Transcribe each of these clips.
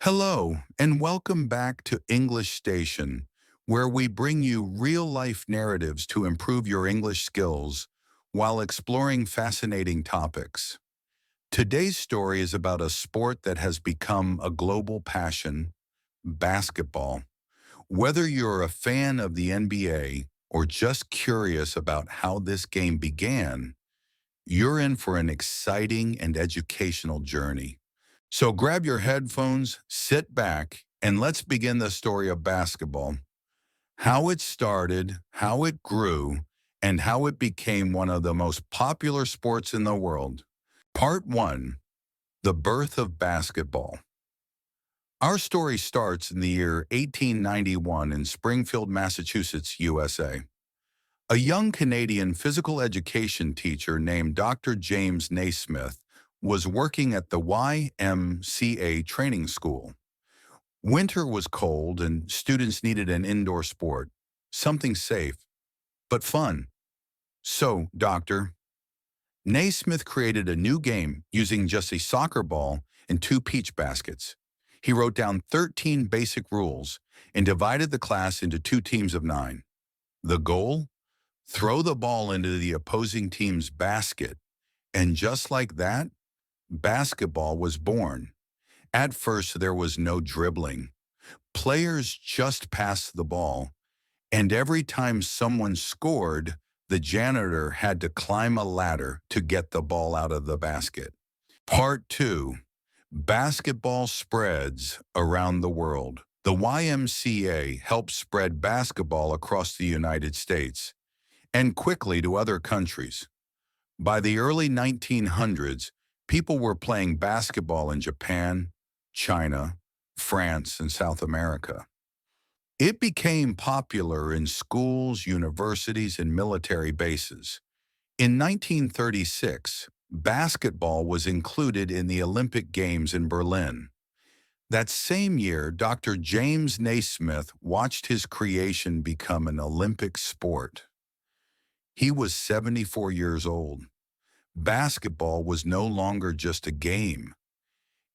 Hello, and welcome back to English Station, where we bring you real-life narratives to improve your English skills while exploring fascinating topics. Today's story is about a sport that has become a global passion, basketball. Whether you're a fan of the NBA or just curious about how this game began, you're in for an exciting and educational journey. So grab your headphones, sit back, and let's begin the story of basketball. How it started, how it grew, and how it became one of the most popular sports in the world. Part 1. The Birth of Basketball. Our story starts in the year 1891 in Springfield, Massachusetts, USA. A young Canadian physical education teacher named Dr. James Naismith was working at the YMCA training school. Winter was cold and students needed an indoor sport, something safe, but fun. So, Dr. Naismith created a new game using just a soccer ball and two peach baskets. He wrote down 13 basic rules and divided the class into two teams of 9. The goal? Throw the ball into the opposing team's basket. And just like that, basketball was born. At first, there was no dribbling. Players just passed the ball, and every time someone scored, the janitor had to climb a ladder to get the ball out of the basket. Part 2. Basketball spreads around the world. The YMCA helped spread basketball across the United States and quickly to other countries. By the early 1900s, people were playing basketball in Japan, China, France, and South America. It became popular in schools, universities, and military bases. In 1936, basketball was included in the Olympic Games in Berlin. That same year, Dr. James Naismith watched his creation become an Olympic sport. He was 74 years old. Basketball was no longer just a game.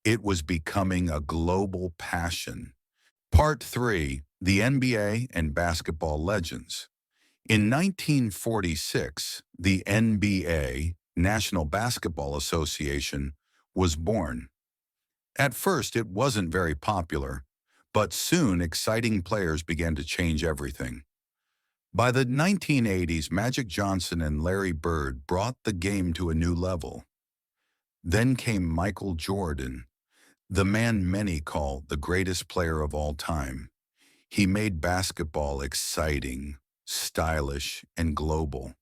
It was becoming a global passion. Part 3. The NBA and Basketball Legends. In 1946, the NBA, National Basketball Association, was born. At first, it wasn't very popular, but soon exciting players began to change everything. By the 1980s, Magic Johnson and Larry Bird brought the game to a new level. Then came Michael Jordan, the man many call the greatest player of all time. He made basketball exciting, stylish, and global.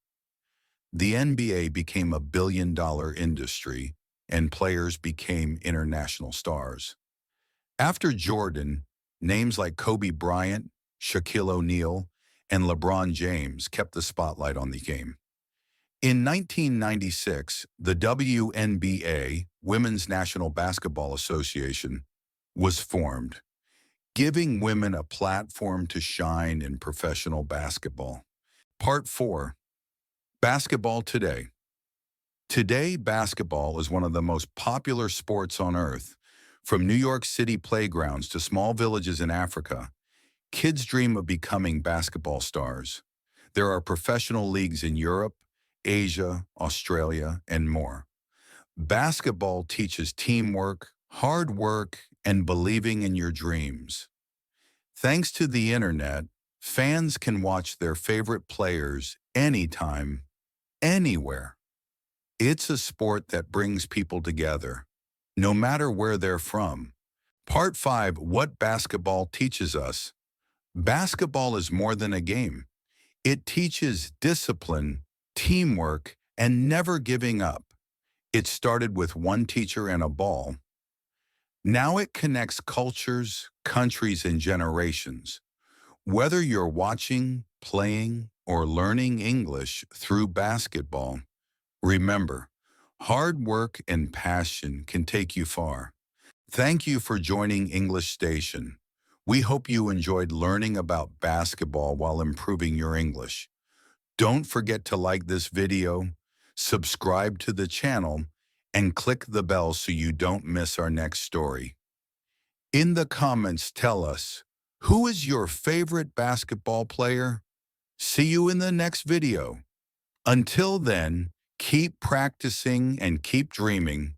The NBA became a billion-dollar industry, and players became international stars. After Jordan, names like Kobe Bryant, Shaquille O'Neal, and LeBron James kept the spotlight on the game. In 1996, the WNBA, Women's National Basketball Association, was formed, giving women a platform to shine in professional basketball. Part 4. Basketball Today. Today, basketball is one of the most popular sports on earth. From New York City playgrounds to small villages in Africa, kids dream of becoming basketball stars. There are professional leagues in Europe, Asia, Australia, and more. Basketball teaches teamwork, hard work, and believing in your dreams. Thanks to the internet, fans can watch their favorite players anytime, anywhere. It's a sport that brings people together, no matter where they're from. Part 5. What basketball teaches us. Basketball is more than a game. It teaches discipline, teamwork, and never giving up. It started with one teacher and a ball. Now it connects cultures, countries, and generations. Whether you're watching, playing, or learning English through basketball, remember, hard work and passion can take you far. Thank you for joining English Station. We hope you enjoyed learning about basketball while improving your English. Don't forget to like this video, subscribe to the channel, and click the bell so you don't miss our next story. In the comments, tell us, who is your favorite basketball player? See you in the next video. Until then, keep practicing and keep dreaming.